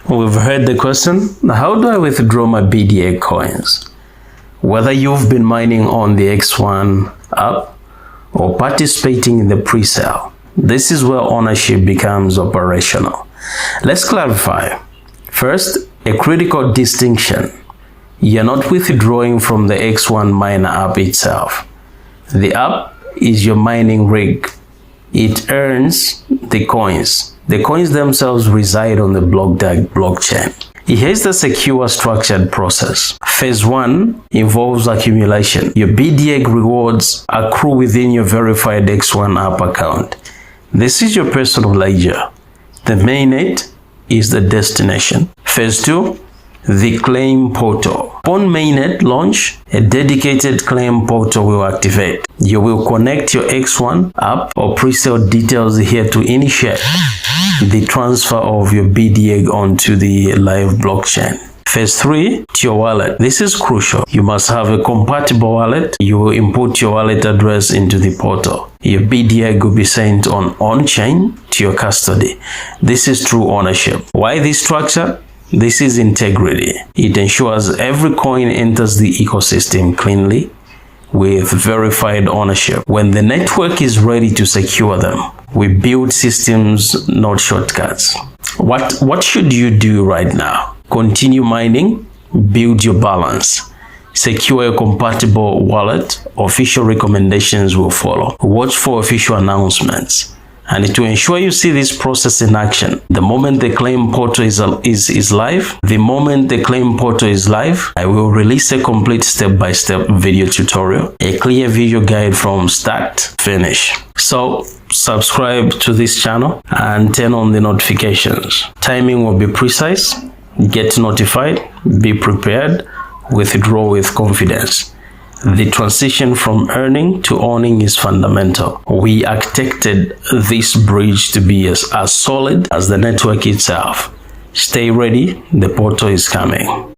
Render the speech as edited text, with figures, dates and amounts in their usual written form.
We've heard the question, how do I withdraw my BDAG coins? Whether you've been mining on the X1 app or participating in the presale, this is where ownership becomes operational. Let's clarify. First, a critical distinction. You're not withdrawing from the X1 miner app itself. The app is your mining rig. It earns the coins. The coins themselves reside on the BlockDAG blockchain. Here's the secure structured process. Phase 1 involves accumulation. Your BDAG rewards accrue within your verified X1 app account. This is your personal ledger. The mainnet is the destination. Phase 2, the claim portal. Upon mainnet launch, a dedicated claim portal will activate. You will connect your X1 app or presale details here to initiate the transfer of your BDAG onto the live blockchain. Phase 3, to your wallet. This is crucial. You must have a compatible wallet. You will input your wallet address into the portal. Your BDAG will be sent on-chain to your custody. This is true ownership. Why this structure? This is integrity. It ensures every coin enters the ecosystem cleanly with verified ownership. When the network is ready to secure them, we build systems, not shortcuts. What should you do right now? Continue mining, build your balance, secure a compatible wallet. Official recommendations will follow. Watch for official announcements. And to ensure you see this process in action, the moment the claim portal is live, I will release a complete step-by-step video tutorial, a clear video guide from start to finish. So subscribe to this channel and turn on the notifications. Timing will be precise. Get notified, be prepared, withdraw with confidence. The transition from earning to owning is fundamental. We architected this bridge to be as solid as the network itself. Stay ready, the portal is coming.